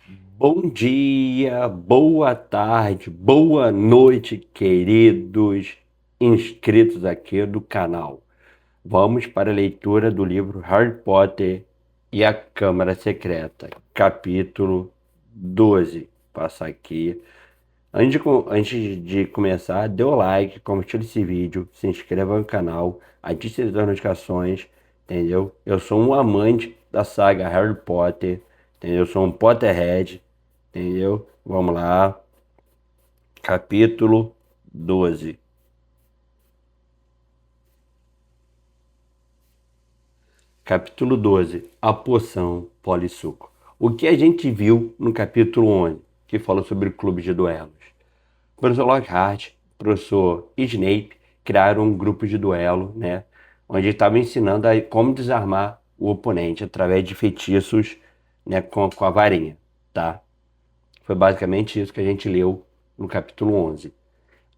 Bom dia, boa tarde, boa noite, queridos inscritos aqui do canal. Vamos para a leitura do livro Harry Potter e a Câmara Secreta, capítulo 12. Passar aqui. Antes de começar, dê o like, compartilhe esse vídeo, se inscreva no canal, ative as notificações, entendeu? Eu sou um amante da saga Harry Potter, entendeu? Eu sou um Potterhead, entendeu? Vamos lá, capítulo 12. Capítulo 12, a poção polissuco. O que a gente viu no capítulo 11, que falou sobre o clube de duelos? O professor Lockhart, o professor Snape criaram um grupo de duelo, né? Onde estavam ensinando a como desarmar o oponente através de feitiços, né, com a varinha, tá? Foi basicamente isso que a gente leu no capítulo 11.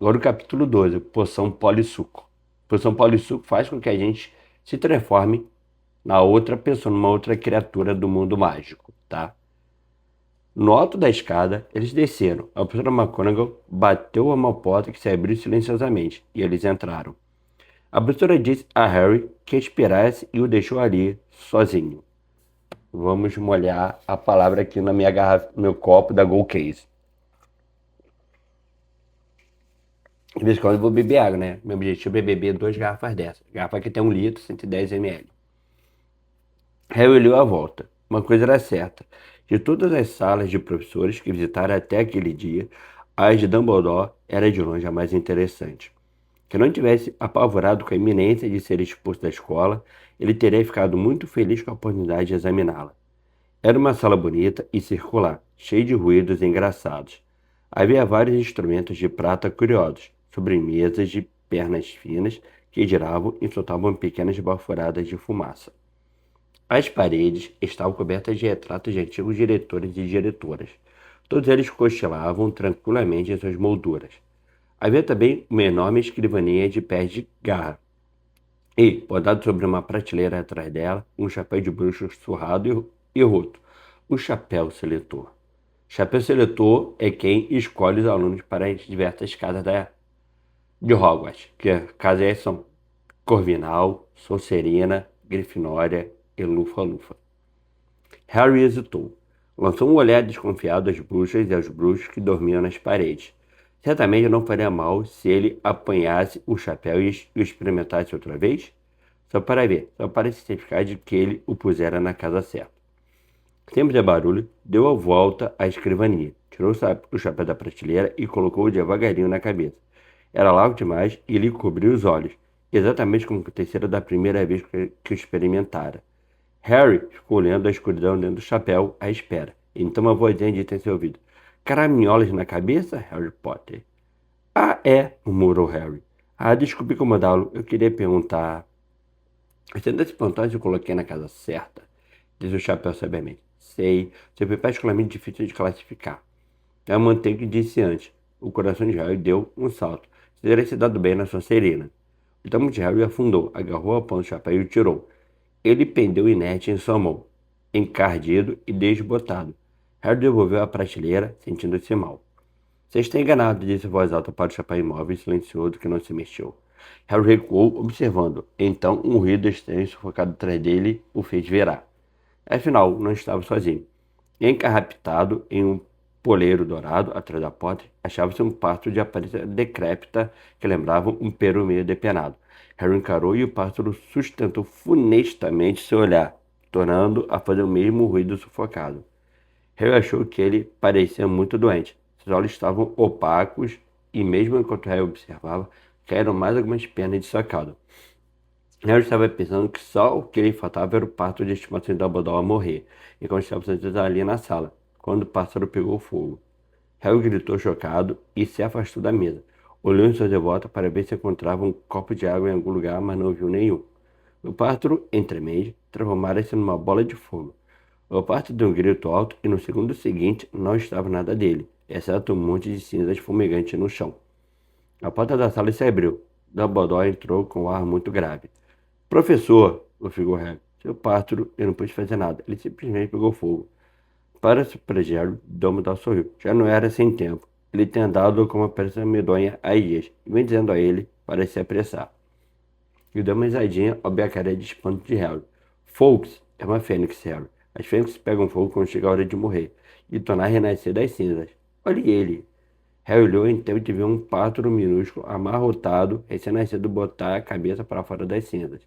Agora o capítulo 12, poção polissuco. Poção polissuco faz com que a gente se transforme na outra pessoa, numa outra criatura do mundo mágico, tá? No alto da escada, eles desceram. A professora McGonagall bateu a uma porta que se abriu silenciosamente, e eles entraram. A professora disse a Harry que esperasse e o deixou ali, sozinho. Vamos molhar a palavra aqui na minha garrafa, no meu copo da Gold Case. De vez em quando eu vou beber água, né? Meu objetivo é beber 2 garrafas dessa. Garrafa que tem 1 litro, 110 ml. Harry olhou à volta. Uma coisa era certa. De todas as salas de professores que visitaram até aquele dia, a de Dumbledore era de longe a mais interessante. Se não tivesse apavorado com a iminência de ser expulso da escola, ele teria ficado muito feliz com a oportunidade de examiná-la. Era uma sala bonita e circular, cheia de ruídos engraçados. Havia vários instrumentos de prata curiosos, sobremesas de pernas finas que giravam e soltavam pequenas baforadas de fumaça. As paredes estavam cobertas de retratos de antigos diretores e diretoras. Todos eles cochilavam tranquilamente em suas molduras. Havia também uma enorme escrivaninha de pés de garra, e, podado sobre uma prateleira atrás dela, um chapéu de bruxo surrado e roto. O chapéu seletor. Chapéu seletor é quem escolhe os alunos para as diversas casas de Hogwarts, que as casas são Corvinal, Sonserina, Grifinória e Lufa-Lufa. Harry hesitou. Lançou um olhar desconfiado às bruxas e aos bruxos que dormiam nas paredes. Certamente não faria mal se ele apanhasse o chapéu e o experimentasse outra vez? Só para ver, só para se certificar de que ele o pusera na casa certa. Sem fazer barulho, deu a volta à escrivaninha, tirou o chapéu da prateleira e colocou-o devagarinho na cabeça. Era largo demais e lhe cobriu os olhos, exatamente como acontecera da primeira vez que o experimentara. Harry ficou olhando a escuridão dentro do chapéu à espera. Então uma vozinha disse em seu ouvido: Caraminholas na cabeça, Harry Potter? Ah, é, murmurou Harry. Ah, desculpe incomodá-lo. Eu queria perguntar. Você ainda se perguntou se eu coloquei na casa certa? Disse o chapéu sabiamente. Sei, seu foi particularmente difícil de classificar. Eu mantém o que disse antes. O coração de Harry deu um salto. Você teria se dado bem na Sonserina. O tamanho de Harry afundou, agarrou a pão do chapéu e o tirou. Ele pendeu inerte em sua mão, encardido e desbotado. Harry devolveu a prateleira, sentindo-se mal. Você está enganado, disse em voz alta para o chapéu imóvel e silencioso que não se mexeu. Harry recuou, observando. Então, um ruído estranho sufocado atrás dele o fez virar. Afinal, não estava sozinho. Encarrapitado em um poleiro dourado atrás da porta, achava-se um pássaro de aparência decrépita que lembrava um peru meio depenado. Harry encarou e o pássaro sustentou funestamente seu olhar, tornando a fazer o mesmo ruído sufocado. Harry achou que ele parecia muito doente. Seus olhos estavam opacos e, mesmo enquanto Harry observava, caíram mais algumas penas de sua cauda. Harry estava pensando que só o que lhe faltava era o parto de estimação de Dumbledore a morrer, enquanto estava sentados ali na sala, quando o pássaro pegou fogo. Harry gritou chocado e se afastou da mesa. Olhou em sua volta para ver se encontrava um copo de água em algum lugar, mas não viu nenhum. O pássaro, entremeias, transformara-se numa bola de fogo. O pássaro deu um grito alto e no segundo seguinte não estava nada dele, exceto um monte de cinzas fumegantes no chão. A porta da sala se abriu. Dumbledore entrou com um ar muito grave. Professor, ofegou Harry, seu pássaro, eu não pude fazer nada. Ele simplesmente pegou fogo. Para surpresa de Harry, Dumbledore sorriu. Já não era sem tempo. Ele tem andado com uma pressa medonha há dias, e vem dizendo a ele para se apressar. E deu uma risadinha ao ver a cara de espanto de Harry. Fawkes é uma fênix, Harry. As fênixes pegam fogo quando chega a hora de morrer, e tornar a renascer das cinzas. Olhe ele. Harry olhou e teve de ver um pássaro minúsculo, amarrotado, recém-nascido, botar a cabeça para fora das cinzas.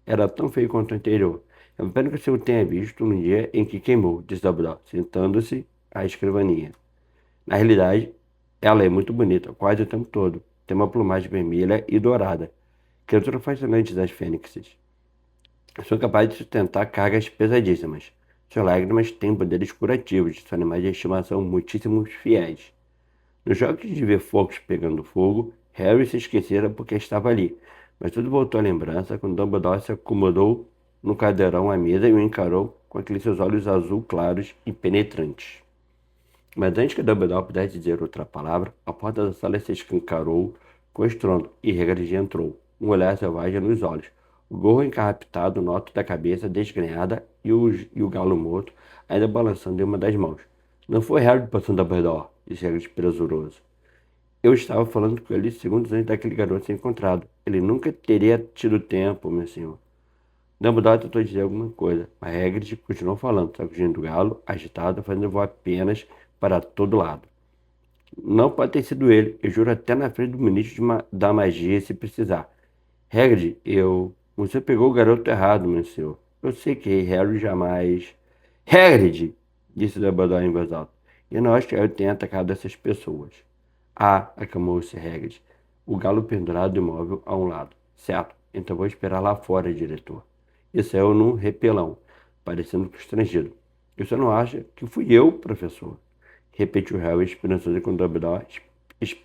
Era tão feio quanto o anterior. É uma pena que você o tenha visto no dia em que queimou, disse Dumbledore, sentando-se à escrivaninha. Na realidade, ela é muito bonita, quase o tempo todo. Tem uma plumagem vermelha e dourada. Criatura fascinante das fênixes. São capazes de sustentar cargas pesadíssimas. Suas lágrimas têm poderes curativos, são animais de estimação muitíssimo fiéis. Nos jogos de ver fogos pegando fogo, Harry se esquecera porque estava ali, mas tudo voltou à lembrança quando Dumbledore se acomodou no cadeirão à mesa e o encarou com aqueles seus olhos azul claros e penetrantes. Mas antes que Dumbledore pudesse dizer outra palavra, a porta da sala se escancarou com estrondo e Hagrid entrou, um olhar selvagem nos olhos, o gorro encarrapitado no alto da cabeça desgrenhada e o galo morto ainda balançando em uma das mãos. Não foi Harry passando Dumbledore, disse Hagrid presuroso. Eu estava falando com ele segundos antes daquele garoto ser encontrado. Ele nunca teria tido tempo, meu senhor. Dumbledore tentou dizer alguma coisa, mas Hagrid continuou falando, sacudindo o galo, agitado, fazendo voar penas para todo lado. Não pode ter sido ele, eu juro até na frente do ministro da magia se precisar. Hagrid, Você pegou o garoto errado, meu senhor. Eu sei que Harry jamais... Hagrid! Disse Dumbledore em voz alta. Eu não acho que Harry tenha atacado essas pessoas. Ah, acalmou-se Hagrid, o galo pendurado imóvel a um lado. Certo, então vou esperar lá fora, diretor. E saiu num repelão, parecendo constrangido. Você não acha que fui eu, professor? Repetiu Harry, esperançoso quando Dumbledore es-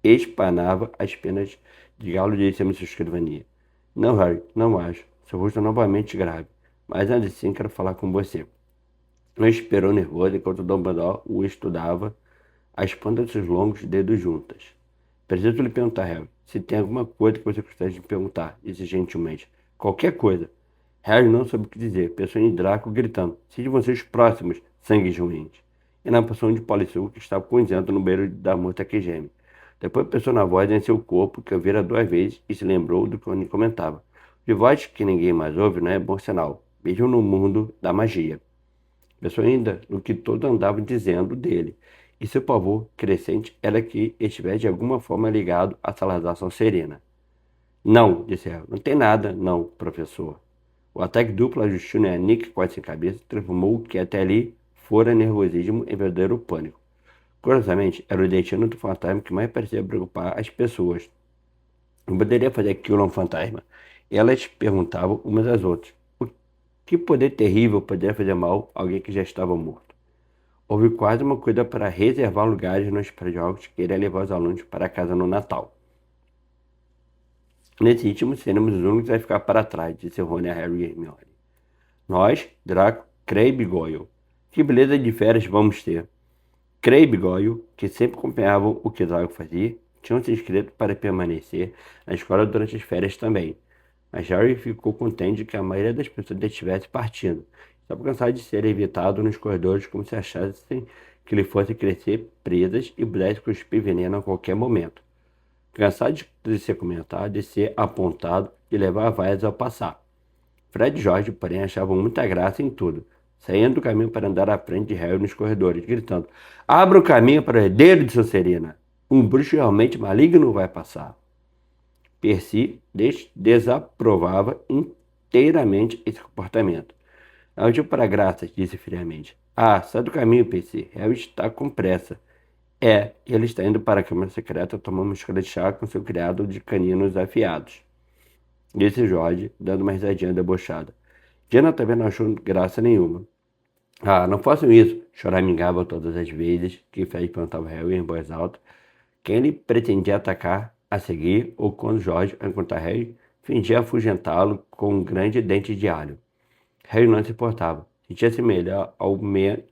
espanava as penas de galo de cima de sua escrivania. Não, Harry, não acho. Seu rosto é novamente grave. Mas ainda assim quero falar com você. Ele esperou nervoso enquanto Dumbledore o estudava, as pontas de seus longos dedos juntas. Preciso lhe perguntar, Harry, se tem alguma coisa que você gostaria de me perguntar, disse gentilmente. Qualquer coisa. Harry não soube o que dizer, pensou em Draco gritando. Sejam vocês próximos, sangues ruins. E na posição de Polissuco que estava cozinhando no beiro da murta que geme. Depois pensou na voz em seu corpo, que ouvira 2 vezes, e se lembrou do que o comentava. De voz que ninguém mais ouve não é bom sinal, mesmo no mundo da magia. Pensou ainda no que todos andavam dizendo dele, e seu pavor crescente era que estivesse de alguma forma ligado a Salazar Sonserina. Não, disse ela, não tem nada, não, professor. O ataque duplo a Justino e a Nick quase sem cabeça transformou o que até ali fora nervosismo em verdadeiro pânico. Curiosamente, era o destino do fantasma que mais parecia preocupar as pessoas. Não poderia fazer aquilo a um fantasma. Elas perguntavam umas às outras. O que poder terrível poderia fazer mal a alguém que já estava morto? Houve quase uma coisa para reservar lugares nos pré-jogos que iria levar os alunos para casa no Natal. Nesse ritmo, seremos os únicos a ficar para trás, disse Rony a Harry e Hermione. Nós, Draco, Crabbe e Goyle. Que beleza de férias vamos ter! Crabbe e Goyle, que sempre acompanhavam o que Draco fazia, tinham se inscrito para permanecer na escola durante as férias também. Mas Harry ficou contente de que a maioria das pessoas já estivesse partindo. Estava cansado de ser evitado nos corredores como se achassem que lhe fosse crescer presas e pudesse cuspir veneno a qualquer momento. Cansado de ser comentado, de ser apontado e levar vaias ao passar. Fred e George, porém, achavam muita graça em tudo, saindo do caminho para andar à frente de Harry nos corredores, gritando: Abra o caminho para o herdeiro de Sonserina! Um bruxo realmente maligno vai passar. Percy desaprovava inteiramente esse comportamento. Não motivo para graças, disse friamente. Ah, sai do caminho, Percy. Harry está com pressa. Ele está indo para a câmara secreta tomar uma xícara de chá com seu criado de caninos afiados. Disse George, dando uma risadinha debochada. Diana também não achou graça nenhuma. Ah, não façam isso, choramingava todas as vezes que Fred perguntava a Harry em voz alta quem ele pretendia atacar a seguir ou quando George, ao encontrar Harry, fingia afugentá-lo com um grande dente de alho. Harry não se importava. Sentia-se melhor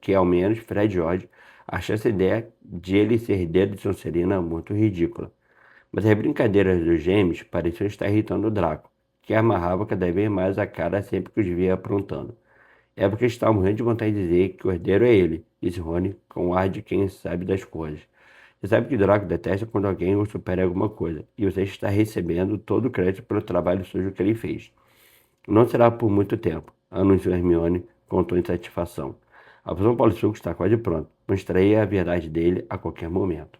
que ao menos Fred e George achasse a ideia de ele ser herdeiro de Sonserina muito ridícula. Mas as brincadeiras dos gêmeos pareciam estar irritando o Draco, que amarrava cada vez mais a cara sempre que os via aprontando. É porque está morrendo de vontade de dizer que o herdeiro é ele, disse Rony, com o ar de quem sabe das coisas. Você sabe que Draco detesta quando alguém o supera em alguma coisa, e você está recebendo todo o crédito pelo trabalho sujo que ele fez. Não será por muito tempo, anunciou Hermione com tom de satisfação. A poção polissuco está quase pronta. Mostrarei a verdade dele a qualquer momento.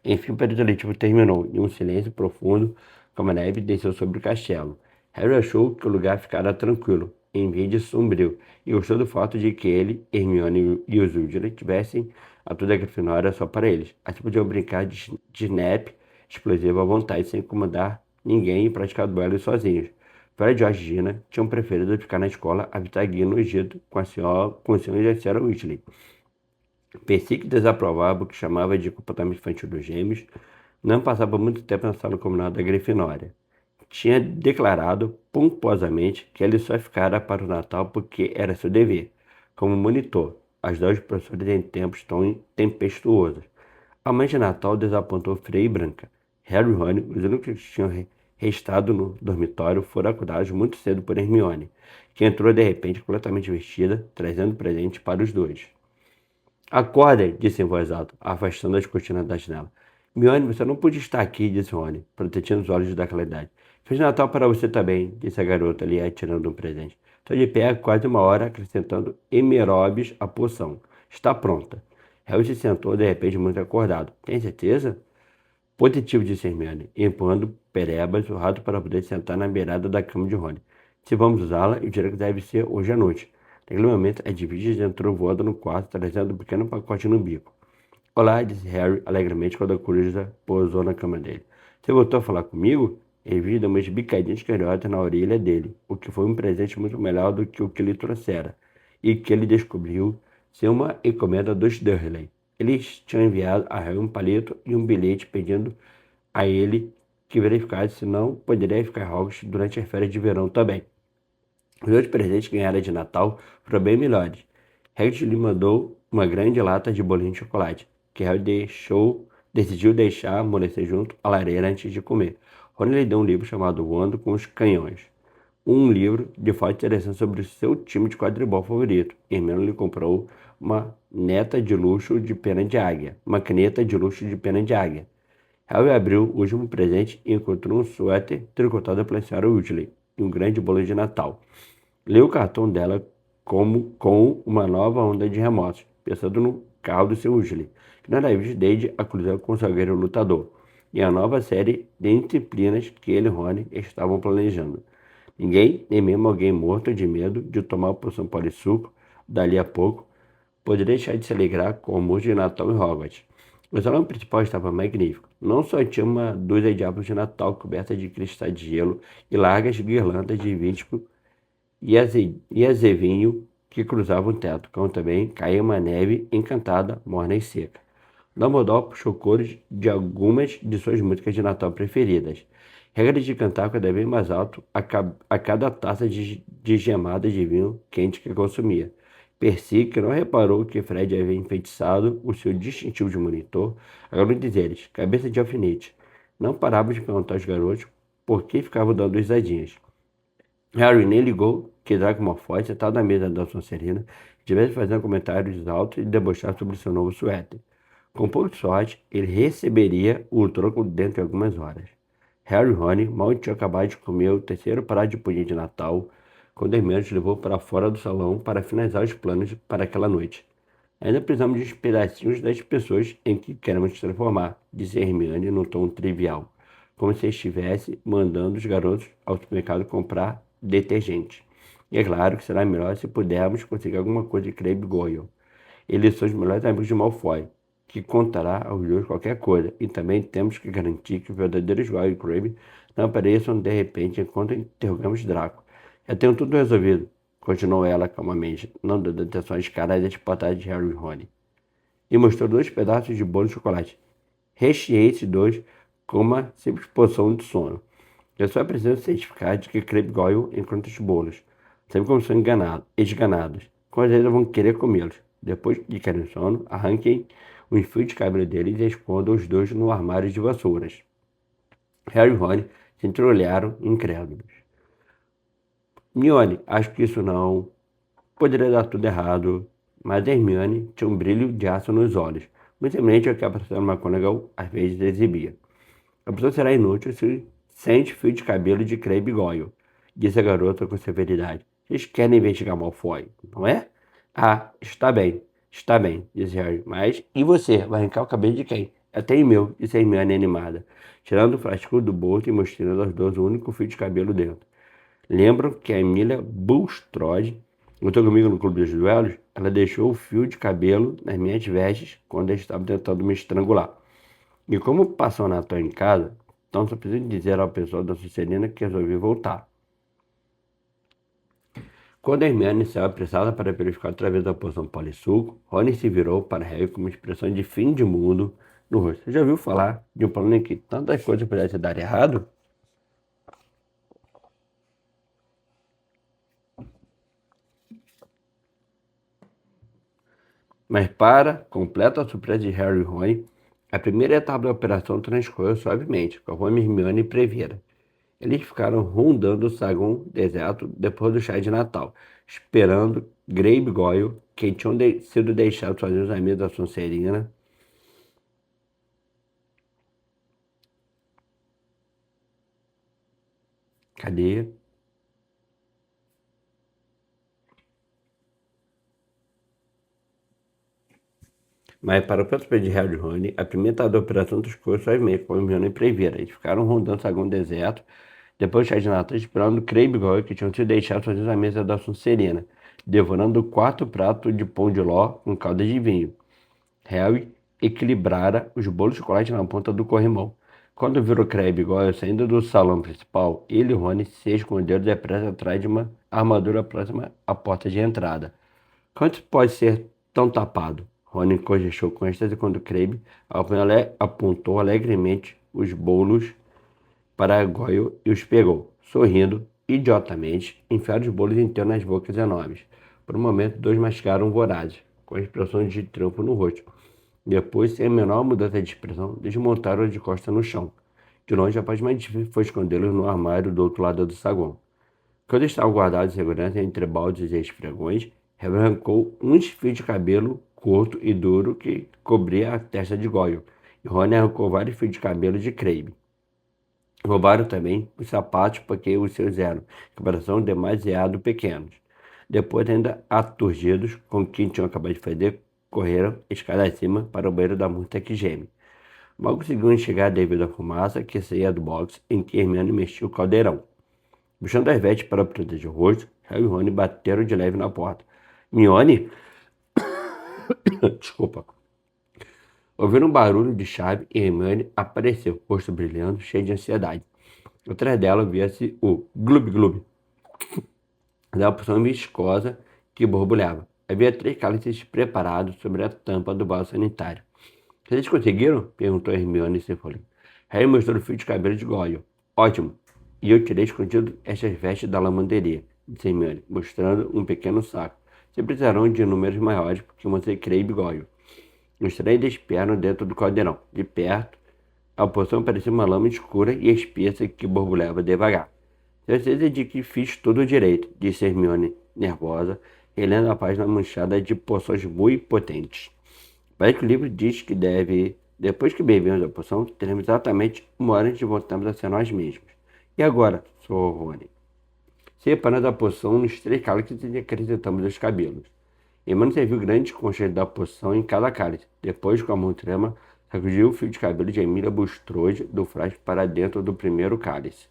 Enfim, o período letivo terminou, e um silêncio profundo, como a neve, desceu sobre o castelo. Harry achou que o lugar ficara tranquilo, em vez de sombrio, e gostou do fato de que ele, Hermione e os Weasley tivessem a toda a Grifinória só para eles. Assim podiam brincar de snap explosivo à vontade, sem incomodar ninguém e praticar duelos sozinhos. Fred, George e Gina tinham preferido ficar na escola a visitar Guia no Egito com o senhor e a senhora Weasley. Percy, que desaprovava o que chamava de comportamento infantil dos gêmeos, não passava muito tempo na sala comunal da Grifinória. Tinha declarado pomposamente que ele só ficara para o Natal porque era seu dever, como monitor, ajudar os professores em tempos tão tempestuosos. A mãe de Natal desapontou Frei e Branca. Harry e Rony, os únicos que tinham restado no dormitório, foram acordados muito cedo por Hermione, que entrou de repente completamente vestida, trazendo presentes para os dois. Acordem, disse em voz alta, afastando as cortinas da janela. Hermione, você não podia estar aqui, disse Rony, protegendo os olhos daquela idade. Feliz Natal para você também, disse a garota ali, atirando um presente. Estou de pé há quase uma hora, acrescentando Emerobes à poção. Está pronta. Harry se sentou, de repente, muito acordado. Tem certeza? Positivo, disse Hermione, empurrando Perebas, o rato, para poder sentar na beirada da cama de Rony. Se vamos usá-la, eu diria que deve ser hoje à noite. Naquele momento, a Edwige entrou voando no quarto, trazendo um pequeno pacote no bico. Olá, disse Harry alegremente quando a coruja pousou na cama dele. Você voltou a falar comigo? Edwige deu umas bicadinhas cariotas na orelha dele, o que foi um presente muito melhor do que o que lhe trouxera, e que ele descobriu ser uma encomenda dos Dursley. Eles tinham enviado a Harry um palito e um bilhete pedindo a ele que verificasse se não poderia ficar em Hogwarts durante as férias de verão também. Os outros presentes que ganhara de Natal foram bem melhores. Hagrid lhe mandou uma grande lata de bolinho de chocolate, que Harry decidiu deixar amolecer junto à lareira antes de comer. Rony lhe deu um livro chamado Voando com os Canhões, um livro de fato interessante sobre o seu time de quadribol favorito. Hermione lhe comprou uma neta de luxo de pena de águia, uma caneta de luxo de pena de águia. Harry abriu o último presente e encontrou um suéter tricotado pela senhora Weasley e um grande bolo de Natal. Leu o cartão dela com uma nova onda de remorso, pensando no carro do seu Weasley, que não era visto desde a colisão com o zagueiro lutador, e a nova série de disciplinas que ele e Rony estavam planejando. Ninguém, nem mesmo alguém morto de medo de tomar a poção polissuco dali a pouco, poderia deixar de se alegrar com o almoço de Natal em Hogwarts. O salão principal estava magnífico. Não só tinha uma dúzia de árvores de Natal cobertas de cristais de gelo e largas guirlandas de vítico e azevinho que cruzavam o teto, como também caía uma neve encantada, morna e seca. Dumbledore puxou cores de algumas de suas músicas de Natal preferidas. Regra de cantar cada vez mais alto a cada taça de gemada de vinho quente que consumia. Percy, que não reparou que Fred havia enfeitiçado o seu distintivo de monitor, agora dizeres, cabeça de alfinete. Não parava de perguntar aos garotos por que ficavam dando risadinhas. Harry nem ligou que Draco Malfoy, sentado na mesa da Sonserina, estivesse fazendo comentários altos e debochados sobre seu novo suéter. Com pouco de sorte, ele receberia o troco dentro de algumas horas. Harry e Rony mal tinham acabado de comer o terceiro prato de pudim de Natal, quando Hermione os levou para fora do salão para finalizar os planos para aquela noite. Ainda precisamos de uns pedacinhos das pessoas em que queremos nos transformar, disse Hermione num tom trivial, como se estivesse mandando os garotos ao supermercado comprar detergente. E é claro que será melhor se pudermos conseguir alguma coisa de Crabbe Goyle. Eles são os melhores amigos de Malfoy, que contará aos dois qualquer coisa, e também temos que garantir que os verdadeiros Goyle e Crabbe não apareçam de repente enquanto interrogamos Draco. Já tenho tudo resolvido, continuou ela calmamente, não dando atenção às caras despotadas de Harry e Rony. E mostrou 2 pedaços de bolo de chocolate. Recheei esses 2 com uma simples poção de sono. Eu só preciso certificar de que Crabbe Goyle encontra os bolos. Sabe como são esganados. Com certeza vão querer comê-los. Depois de caírem sono, arranquem os fios de cabelo deles e escondam os 2 no armário de vassouras. Harry e Rony se entreolharam incrédulos. Mione, acho que isso não... Poderia dar tudo errado, mas Hermione tinha um brilho de aço nos olhos, muito semelhante ao que a professora McGonagall às vezes exibia. A pessoa será inútil se sente fio de cabelo de Crabbe Goyle, disse a garota com severidade. Vocês querem investigar Malfoy, não é? Ah, está bem, disse Harry. Mas, e você? Vai arrancar o cabelo de quem? Até o meu, disse Hermione animada, tirando o frasco do bolso e mostrando aos dois o único fio de cabelo dentro. Lembram que a Emília Bulstrode lutou comigo no Clube dos Duelos? Ela deixou o fio de cabelo nas minhas vestes quando eles estavam tentando me estrangular. E como passou o Natal em casa, então só preciso dizer ao pessoal da Sonserina que resolvi voltar. Quando Hermione saiu apressada para verificar através da poção polissuco, Rony se virou para Harry com uma expressão de fim de mundo no rosto. Você já ouviu falar de um plano em que tantas coisas pudessem dar errado? Mas para completa surpresa de Harry e Rony, a primeira etapa da operação transcorreu suavemente, conforme Hermione previra. Eles ficaram rondando o saguão deserto depois do chá de Natal, esperando Grabe Goyle, que tinham sido deixados sozinhos à mesa da Sonserina. Cadê? Mas para o próximo de Harry e Rony, a primeira etapa da operação transcorreu suavemente, como Hermione previra. Eles ficaram rondando o saguão deserto depois do chá de Natal, esperando Grabe Goyle, que tinham sido deixados sozinhos à mesa da Sonserina, devorando o quarto prato de pão de ló com calda de vinho. Harry equilibrara os bolos de chocolate na ponta do corrimão. Quando viu o Crabbe Goyle saindo do salão principal, ele e Rony se esconderam depressa atrás de uma armadura próxima à porta de entrada. Quanto pode ser tão tapado? Rony cochichou com êxtase quando Crabbe apontou alegremente os bolos para Goyle e os pegou. Sorrindo, idiotamente, enfiaram os bolos inteiros nas bocas enormes. Por um momento, dois mastigaram vorazes, com expressões de triunfo no rosto. Depois, sem a menor mudança de expressão, desmontaram-os de costa no chão. De longe, a parte mais difícil foi escondê-los no armário do outro lado do saguão. Quando estavam guardados em segurança entre baldes e esfregões, Harry arrancou uns fios de cabelo curto e duro que cobria a testa de Goyle, e Rony arrancou vários fios de cabelo de Crabbe. Roubaram também os sapatos porque os seus eram, em comparação, demasiado pequenos. Depois, ainda aturdidos com o que tinham acabado de fazer, correram escada acima para o banheiro da murta que geme. Mal conseguiram chegar devido à fumaça que saía do box em que Hermione mexia o caldeirão. Puxando as vestes para proteger o rosto, Harry e Rony bateram de leve na porta. Hermione? Desculpa. Ouviram um barulho de chave e Hermione apareceu, rosto brilhando, cheio de ansiedade. Atrás dela via-se o glub-glub da porção viscosa que borbulhava. Havia 3 cálices preparados sobre a tampa do vaso sanitário. Vocês conseguiram? Perguntou Hermione sem fôlego. Harry mostrou o fio de cabelo de Goyle. Ótimo. E eu tirei escondido estas vestes da lavanderia, disse Hermione, mostrando um pequeno saco. Vocês precisarão de números maiores, porque você Crabbe Goyle. Os 3 espiaram dentro do caldeirão. De perto, a poção parecia uma lama escura e espessa que borbulhava devagar. Tenho certeza de que fiz tudo direito, disse Hermione, nervosa, relendo a página manchada de poções muito potentes. Parece que o livro diz que depois que bebemos a poção, teremos exatamente 1 hora antes de voltarmos a ser nós mesmos. E agora, sorriu Rony. Separamos a poção nos 3 cálices e acrescentamos os cabelos. Hermione serviu grandes conchas da poção em cada cálice. Depois, com a mão trema, sacudiu o fio de cabelo de Emília Bulstrode do frasco para dentro do primeiro cálice.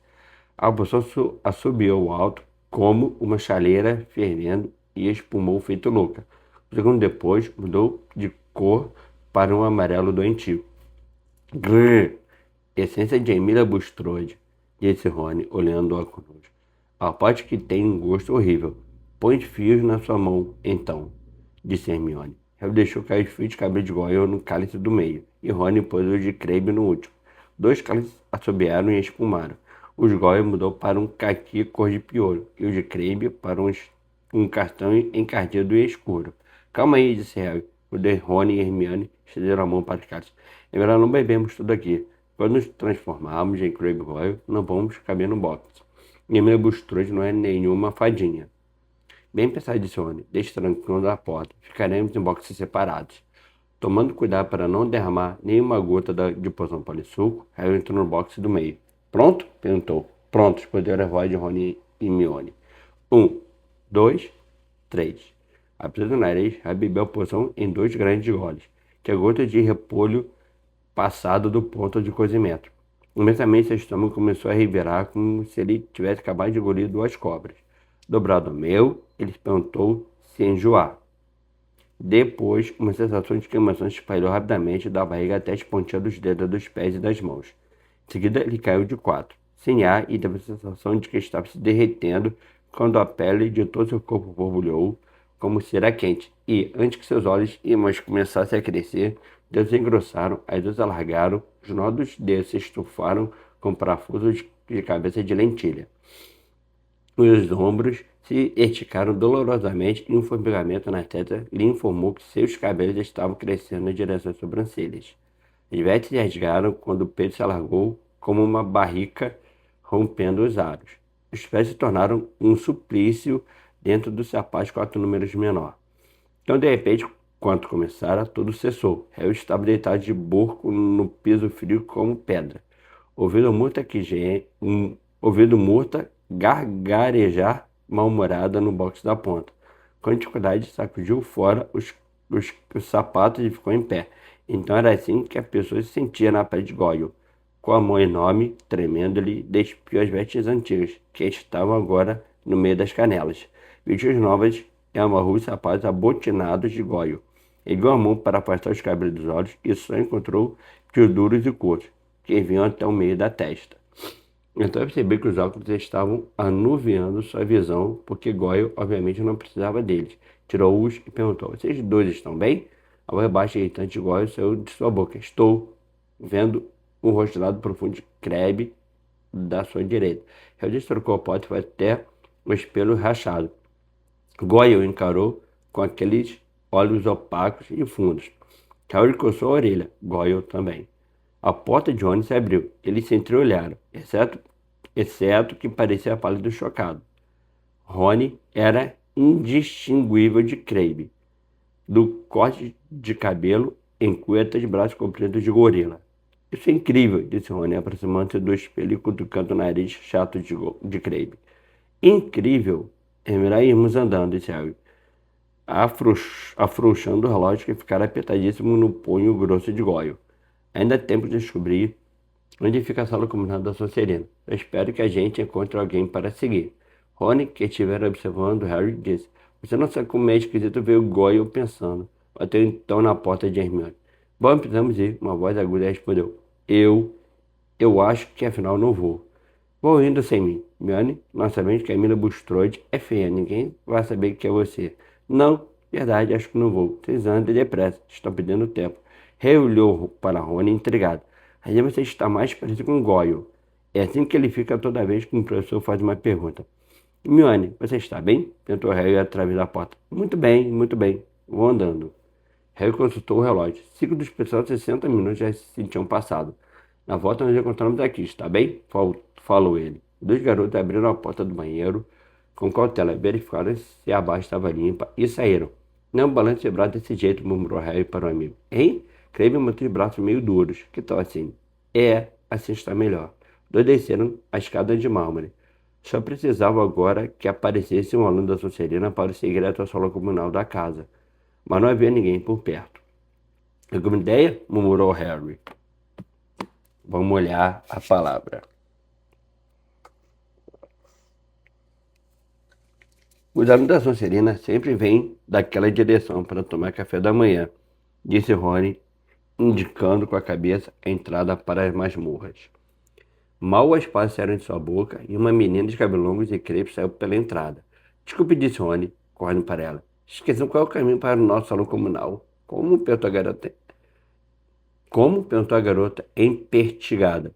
A poção assobiou alto, como uma chaleira fervendo, e espumou feito louca. Um segundo depois, mudou de cor para um amarelo doentio. Grrr! Essência de Emília Bulstrode, disse Rony, olhando-a com nojo. A parte que tem um gosto horrível. Põe os fios na sua mão, então, disse Hermione. Harry deixou cair os fios de cabelo de Goyle no cálice do meio, e Rony pôs os de Crabbe no último. 2 cálices assobiaram e espumaram. Os Goyle mudou para um caqui cor de piolho, e o de Crabbe para um castanho encardido e escuro. Calma aí, disse Harry, quando Rony e Hermione estenderam a mão para os cálices. É melhor não bebermos tudo aqui. Quando nos transformarmos em Crabbe Goyle, não vamos caber no box. E Emília Bulstrode não é nenhuma fadinha. Bem pensado, disse Rony, destrancando a porta. Ficaremos em boxes separados. Tomando cuidado para não derramar nenhuma gota de poção polissuco, Harry entrou no boxe do meio. Pronto? Perguntou. Pronto, responderam a voz de Rony e Mione. 2, 3. Apesar do nariz, Harry bebeu a poção em 2 grandes goles, que a gota de repolho passado do ponto de cozimento. Imensamente seu estômago começou a revirar como se ele tivesse acabado de engolir 2 cobras. Dobrado ao meio, ele perguntou se enjoar. Depois, uma sensação de queimação se espalhou rapidamente da barriga até as pontinhas dos dedos dos pés e das mãos. Em seguida, ele caiu de 4, sem ar, e teve a sensação de que estava se derretendo quando a pele de todo seu corpo borbulhou, como se era quente, e, antes que seus olhos e mãos começassem a crescer, dedos engrossaram, as duas alargaram, os nó dos dedos se estufaram com parafusos de cabeça de lentilha. Os ombros se esticaram dolorosamente e um formigamento na testa lhe informou que seus cabelos estavam crescendo em direção às sobrancelhas. As vestes se rasgaram quando o peito se alargou como uma barrica rompendo os aros. Os pés se tornaram um suplício dentro do sapato de 4 números menor. Então, de repente, quando começara, tudo cessou. Harry estava deitado de borco no piso frio como pedra. Ouvindo Murta gargarejar mal-humorada no box da ponta. Com dificuldade, sacudiu fora os sapatos e ficou em pé. Então era assim que a pessoa se sentia na pele de Goyle. Com a mão enorme, tremendo, ele despiu as vestes antigas, que estavam agora no meio das canelas. Vestiu as novas e amarrou os sapatos abotinados de Goyle. Ergueu a mão para afastar os cabelos dos olhos e só encontrou fios duros e curtos, que vinham até o meio da testa. Então eu percebi que os óculos estavam anuviando sua visão, porque Goyle obviamente não precisava deles. Tirou-os e perguntou: Vocês dois estão bem? A voz baixa e irritante de Goyle saiu de sua boca. Estou vendo um rosto lado profundo de Crabbe da sua direita. Harry trocou a porta e foi até o espelho rachado. Goyle o encarou com aqueles olhos opacos e fundos. Harry coçou a orelha. Goyle também. A porta de Rony se abriu. Eles se entreolharam, exceto que parecia pálido e chocado. Rony era indistinguível de Crabbe, do corte de cabelo em cuetas de braços compridos de gorila. Isso é incrível, disse Rony, aproximando-se do espelho e cutucando o nariz chato de Crabbe. Incrível? É melhor irmos andando, disse Harry, afrouxando o relógio que ficara apertadíssimo no punho grosso de Goyle. Ainda há tempo de descobrir onde fica a sala comunal da Sonserina. Eu espero que a gente encontre alguém para seguir. Rony, que estivera observando Harry, disse: Você não sabe como é esquisito ver o Goyle pensando. Bateu então na porta de Hermione. Bom, precisamos ir. Uma voz aguda respondeu: Eu acho que afinal não vou. Vou indo sem mim. Hermione, nós sabemos que a Mila Bulstrode é feia. Ninguém vai saber que é você. Não, verdade, acho que não vou. Vocês andem depressa. Estão perdendo tempo. Harry olhou para Rony intrigado. Aí você está mais parecido com Goyle. É assim que ele fica toda vez que um professor faz uma pergunta. Hermione, você está bem? Perguntou Harry através da porta. Muito bem, muito bem. Vou andando. Harry consultou o relógio. 5 dos pessoal 60 minutos já se tinham passado. Na volta nos encontramos aqui, está bem? Falou ele. Os 2 garotos abriram a porta do banheiro com cautela, verificaram se a barra estava limpa e saíram. Não balance de braço desse jeito, murmurou Harry para o amigo. Hein? Crabbe manteve os braços meio duros. Que tal assim? Assim está melhor. Dois desceram a escada de mármore. Só precisava agora que aparecesse um aluno da Sonserina para seguir até a sala comunal da casa. Mas não havia ninguém por perto. Alguma ideia? Murmurou Harry. Vamos olhar a palavra. Os alunos da Sonserina sempre vêm daquela direção para tomar café da manhã, disse Rony, indicando com a cabeça a entrada para as masmorras. Mal as palavras saíram de sua boca e uma menina de cabelos longos e crepes saiu pela entrada. Desculpe, disse Rony, correndo para ela. Esqueceu qual é o caminho para o nosso salão comunal. Como? Perguntou a garota. Como? Perguntou a garota, empertigada.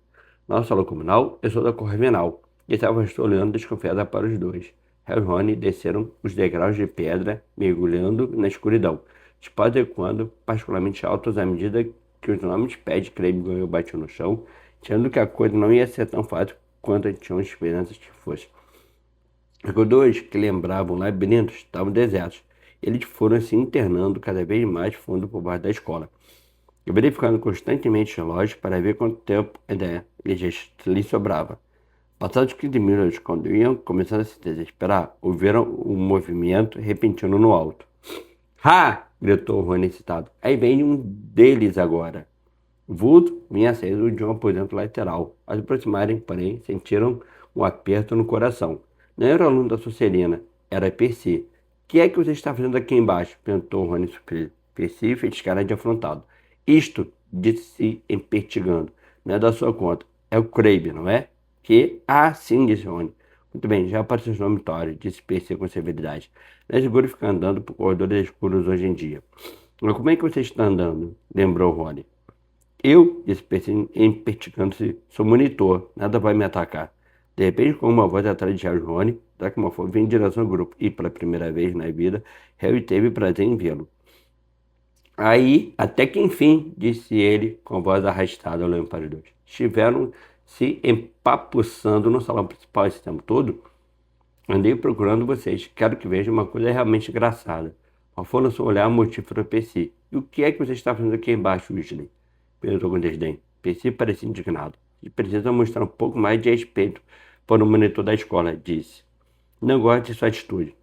Nosso salão comunal? Eu sou da Corvinal. E estava olhando desconfiada para os dois. Harry e Rony desceram os degraus de pedra, mergulhando na escuridão, se quando particularmente altos à medida que os enormes pés de Crabbe e Goyle batiam no chão, achando que a coisa não ia ser tão fácil quanto tinham esperanças que fosse. Corredores que lembravam labirintos estavam desertos. Eles foram se internando cada vez mais fundo por baixo da escola, verificando constantemente os relógios para ver quanto tempo ainda lhes sobrava. Passados 15 minutos, quando iam começando a se desesperar, ouviram um movimento repentino no alto. Ha! Gritou Rony excitado. Aí vem um deles agora. O vulto vinha aceso de um aposento lateral. Ao se aproximarem, porém, sentiram um aperto no coração. Não era o aluno da Sonserina, era Percy. O que é que você está fazendo aqui embaixo? Perguntou Rony surpreso. Percy fez cara de afrontado. Isto, disse empertigando, não é da sua conta. É o Crabbe, não é? Que? Ah, sim, disse Rony. Muito bem, já apareceu os nomes Tório, disse Percy com severidade. Não é seguro ficar andando por corredores escuros hoje em dia. Mas como é que você está andando? Lembrou Rony. Eu, disse Percy, empertigando-se, sou monitor, nada vai me atacar. De repente, com uma voz atrás de Harry e Rony, Draco Malfoy veio em direção ao grupo e, pela primeira vez na vida, Harry teve prazer em vê-lo. Aí, até que enfim, disse ele com a voz arrastada, olhando para os dois. Estiveram se empapuçando no salão principal esse tempo todo? Andei procurando vocês. Quero que vejam uma coisa realmente engraçada. Malfoy lançou um olhar mortífero a Percy. E o que é que você está fazendo aqui embaixo, Weasley? Perguntou com desdém. Percy parecia indignado. E precisa mostrar um pouco mais de respeito para o monitor da escola, disse. Não gosto de sua atitude.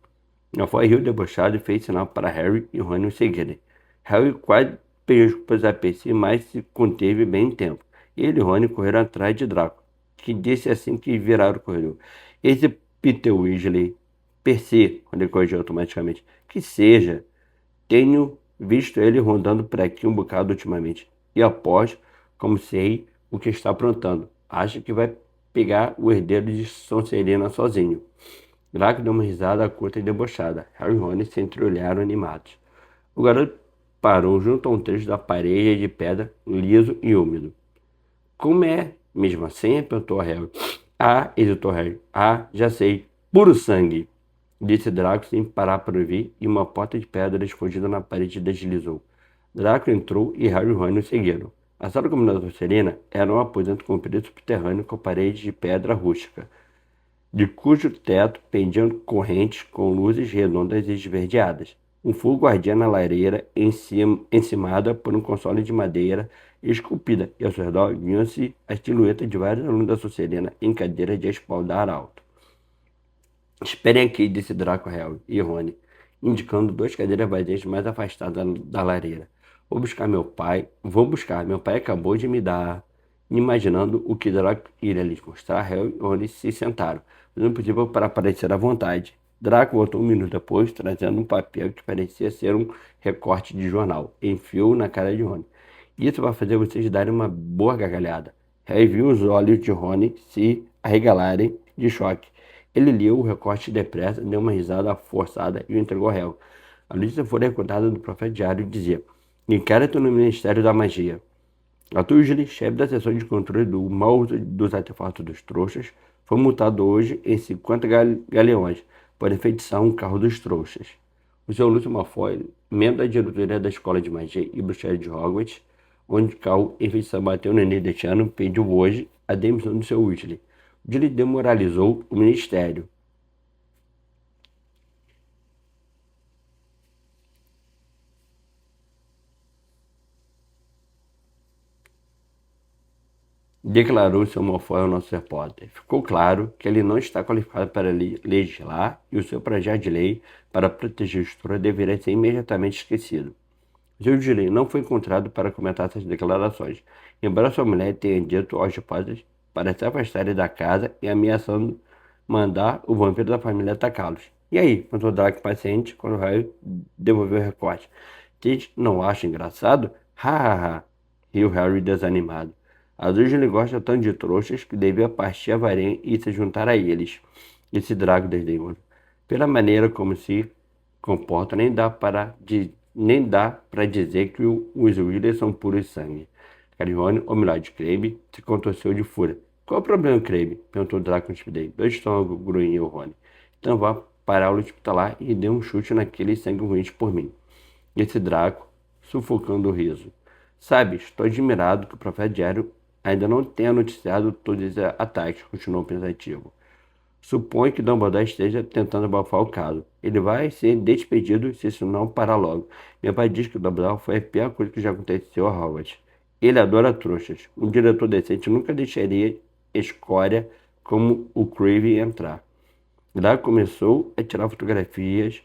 Malfoy riu debochado e fez sinal para Harry e Rony o seguirem. Harry quase pediu desculpas a Percy, mas se conteve bem em tempo. Ele e Rony correram atrás de Draco, que disse assim que viraram o corredor. Esse Peter Weasley, Percy, quando ele corrigiu automaticamente, que seja, tenho visto ele rondando por aqui um bocado ultimamente. E após, como sei o que está aprontando. Acha que vai pegar o herdeiro de Sonserina sozinho. Draco deu uma risada curta e debochada. Harry e Rony se entreolharam animados. O garoto parou junto a um trecho da parede de pedra, liso e úmido. Como é mesmo assim? Perguntou Harry. Ah, hesitou Harry. Ah, já sei. Puro sangue, disse Draco sem parar para ouvir, e uma porta de pedra escondida na parede deslizou. Draco entrou e Harry e Rony o seguiram. A sala combinada Serena era um aposento comprido subterrâneo com paredes de pedra rústica, de cujo teto pendiam correntes com luzes redondas e esverdeadas. Um fogo ardia na lareira encimada por um console de madeira esculpida, e ao seu redor viam-se as silhuetas de vários alunos da Sonserina em cadeiras de espaldar alto. Esperem aqui, disse Draco Harry e Rony, indicando duas cadeiras vazias mais afastadas da lareira. Vou buscar, meu pai acabou de me dar. Imaginando o que Draco iria lhes mostrar, Harry e Rony se sentaram, fazendo o possível para parecer à vontade. Draco voltou um minuto depois, trazendo um papel que parecia ser um recorte de jornal. Enfiou na cara de Rony. Isso vai fazer vocês darem uma boa gargalhada. Harry viu os olhos de Rony se arregalarem de choque. Ele leu o recorte depressa, deu uma risada forçada e o entregou a Harry. A notícia foi recordada do profeta diário e dizia: inquérito no Ministério da Magia. A Weasley, chefe da seção de controle do mau uso dos artefatos dos trouxas, foi multado hoje em 50 galeões por enfeitiçar um carro dos trouxas. O Sr. Lúcio Malfoy, membro da diretoria da Escola de Magia e Bruxaria de Hogwarts, onde Cal enfeitiçar bateu no início deste ano, pediu hoje a demissão do Sr. Weasley. Weasley demoralizou o ministério. Declarou seu Malfoy ao nosso repórter. Ficou claro que ele não está qualificado para legislar e o seu projeto de lei para proteger o estrutura deveria ser imediatamente esquecido. Seu Weasley não foi encontrado para comentar essas declarações, embora sua mulher tenha dito aos repórteres para se afastarem da casa e ameaçando mandar o vampiro da família atacá-los. E aí? Perguntou Draco paciente quando Harry devolveu o recorte. Vocês não acham engraçado? Ha ha ha! Riu Harry desanimado. A Weasley gosta tanto de trouxas que devia partir a varinha e se juntar a eles. Disse Draco desdenhoso. Pela maneira como se comporta, nem dá para dizer que os Weasley são puros sangue. Hermione, ou melhor, de Crabbe, se contorceu de fúria. Qual é o problema, Crabbe? Perguntou Draco Speedey. Dois estômagos, grunhiu Rony. Então vá para a aula hospitalar e dê um chute naqueles sangue ruins por mim. Disse Draco, sufocando o riso. Sabe, estou admirado que o profeta Diário ainda não tenha noticiado todos os ataques, continuou pensativo. Supõe que Dumbledore esteja tentando abafar o caso. Ele vai ser despedido se isso não parar logo. Meu pai diz que o Dumbledore foi a pior coisa que já aconteceu a Hogwarts. Ele adora trouxas. Um diretor decente nunca deixaria escória como o Crabbe entrar. Lá começou a tirar fotografias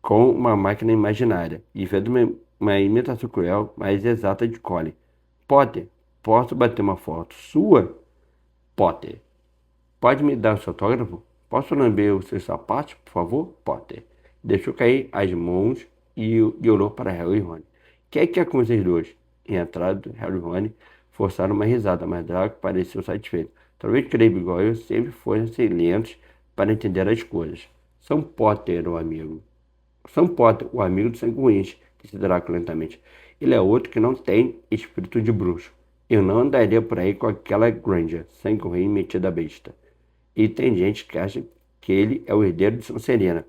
com uma máquina imaginária e fez uma imitação cruel, mas exata de Colin. Potter, posso bater uma foto sua? Potter, pode me dar o seu autógrafo? Posso lamber os seus sapatos, por favor? Potter. Deixou cair as mãos e olhou para Harry e Rony. O que é que é com vocês dois? Em entrada, Harry e Rony forçaram uma risada, mas Draco pareceu satisfeito. Talvez Crabbe e Goyle sempre fossem lentos para entender as coisas. São Potter, o amigo. São Potter, o amigo do Sanguíneo, disse Draco lentamente. Ele é outro que não tem espírito de bruxo. Eu não andaria por aí com aquela Granger, sangue ruim metida besta. E tem gente que acha que ele é o herdeiro de Sonserina.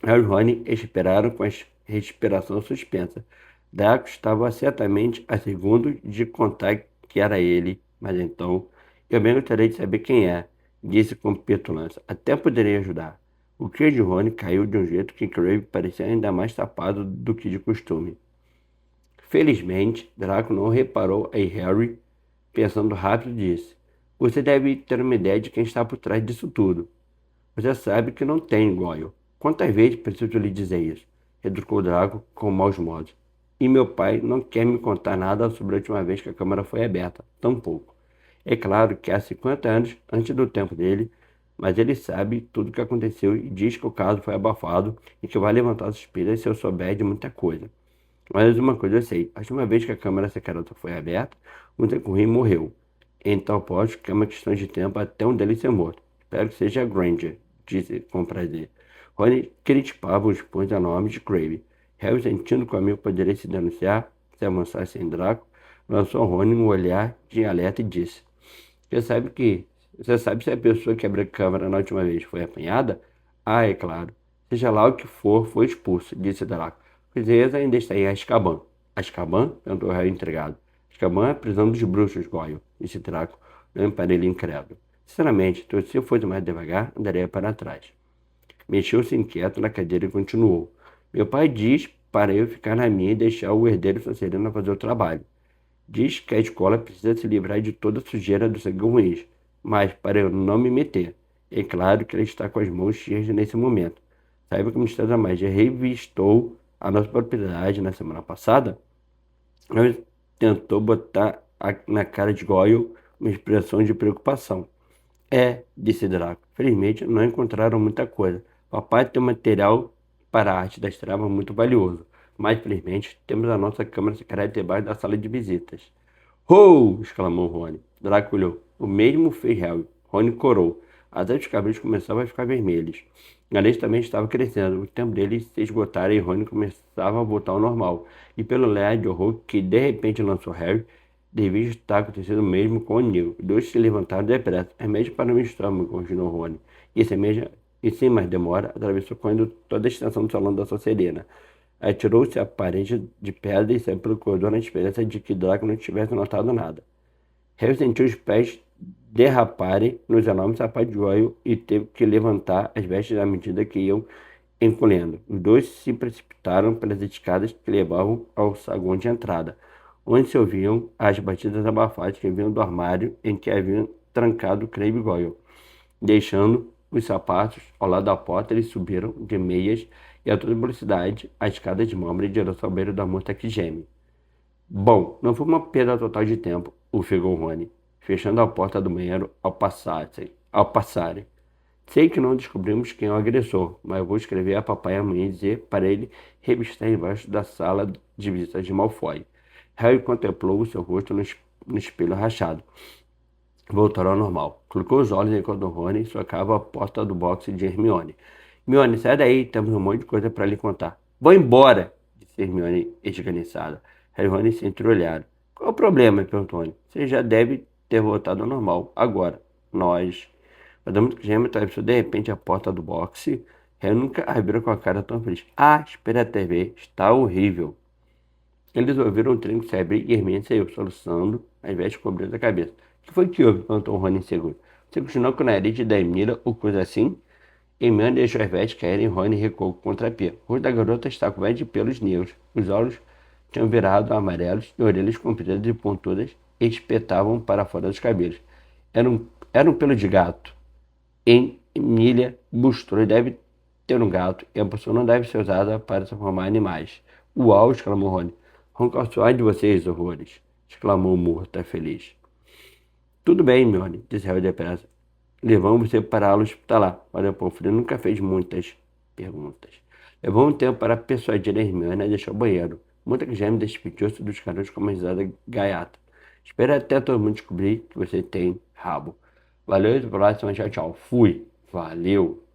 Harry e Rony esperaram com a respiração suspensa. Draco estava certamente a segundos de contar que era ele, mas então, eu bem gostaria de saber quem é, disse com petulância. Até poderia ajudar. O queijo de Rony caiu de um jeito que Crabbe parecia ainda mais tapado do que de costume. Felizmente, Draco não reparou em Harry. Pensando rápido, disse: Você deve ter uma ideia de quem está por trás disso tudo. Você sabe que não tem, Goyle. Quantas vezes preciso lhe dizer isso? Retrucou Draco com maus modos. E meu pai não quer me contar nada sobre a última vez que a câmara foi aberta. Tampouco. É claro que há 50 anos antes do tempo dele, mas ele sabe tudo o que aconteceu e diz que o caso foi abafado e que vai levantar suspeitas se eu souber de muita coisa. Mas uma coisa eu sei, a última vez que a câmara secreta foi aberta, o Tenkurri morreu. Então aposto que é uma questão de tempo até um deles ser morto. Espero que seja Granger, disse com prazer. Rony crispava os punhos enormes de Crabbe. Harry, sentindo que o amigo poderia se denunciar se avançasse em Draco, lançou a Rony um olhar de alerta e disse: Você sabe se a pessoa que abriu a câmara na última vez foi apanhada? Ah, é claro. Seja lá o que for, foi expulso, disse Draco. Certeza ainda está em Azkaban. Azkaban? Perguntou Harry intrigado. Azkaban é a prisão dos bruxos, Goyle, disse Draco, olhando para ele incrédulo. Sinceramente, se eu fosse mais devagar, andaria para trás. Mexeu-se inquieto na cadeira e continuou. Meu pai diz para eu ficar na minha e deixar o herdeiro Sonserina fazer o trabalho. Diz que a escola precisa se livrar de toda a sujeira dos sanguíneos, mas para eu não me meter. É claro que ele está com as mãos cheias nesse momento. Saiba que o Ministério da Magia revistou a nossa propriedade na semana passada. Ele tentou botar na cara de Goyle uma expressão de preocupação. É, disse Draco. Felizmente não encontraram muita coisa. Papai tem um material para a arte das trevas muito valioso. Mas felizmente temos a nossa câmara secreta debaixo da sala de visitas. Oh! Exclamou Rony. Draco olhou. O mesmo fez Harry. Rony corou. Até os cabelos começavam a ficar vermelhos. Galês também estava crescendo. O tempo dele se esgotara e Rony começava a voltar ao normal. E pelo olhar de horror que de repente lançou Harry, devia estar acontecendo o mesmo com o Neil. Os dois se levantaram depressa. Remédio para o meu estômago, continuou Rony. E sem mais demora, atravessou correndo toda a extensão do salão da Sonserina. Atirou-se à parede de pedra e saiu pelo corredor na esperança de que Draco não tivesse notado nada. Harry sentiu os pés derraparem nos enormes sapatos de Goyle e teve que levantar as vestes à medida que iam encolhendo. Os dois se precipitaram pelas escadas que levavam ao saguão de entrada, onde se ouviam as batidas abafadas que vinham do armário em que haviam trancado Crabbe e Goyle. Deixando os sapatos ao lado da porta, eles subiram de meias e a toda velocidade a escada de mármore em direção ao beiro da moita que geme. Bom, não foi uma perda total de tempo, ofegou Rony, fechando a porta do banheiro ao passarem. Sei que não descobrimos quem é o agressor, mas vou escrever a papai amanhã e dizer para ele revistar embaixo da sala de visitas de Malfoy. Harry contemplou o seu rosto no espelho rachado. Voltaram ao normal. Colocou os olhos enquanto Rony socava a porta do boxe de Hermione. Hermione, sai daí, temos um monte de coisa para lhe contar. Vou embora, disse Hermione esganiçada. Harry e Rony se entreolharam. Qual é o problema? Perguntou Rony. Você já deve ter voltado ao normal. Agora, nós... Madame Gêmea atravessou de repente a porta do boxe. Harry nunca a viu com a cara tão feliz. Ah, espera até ver. Está horrível. Eles ouviram o trinco se abrir e Hermione saiu, soluçando, ao invés de cobrir a cabeça. O que foi que houve? Perguntou Rony inseguro. Você continuou com o nariz da Emília ou coisa assim? Hermione deixou as vestes caírem e Rony recuou contra a pia. O rosto da garota estava coberto de pelos negros. Os olhos tinham virado amarelos e orelhas compridas e pontudas espetavam para fora dos cabelos. Era um pelo de gato. Emília Bustroy deve ter um gato e a pessoa não deve ser usada para transformar animais. Uau! Exclamou Rony. Ronca ao suar de vocês, horrores! Exclamou Murta, feliz. Tudo bem, Hermione, disse Harry depressa. Levamos você para a aula hospitalar. Olha, Pomfrey nunca fez muitas perguntas. Levou um tempo para persuadir a Hermione a deixar o banheiro. Muita que já me despediu-se dos garotos com uma risada gaiata. Espera até todo mundo descobrir que você tem rabo. Valeu, e até a próxima. Tchau, tchau. Fui. Valeu.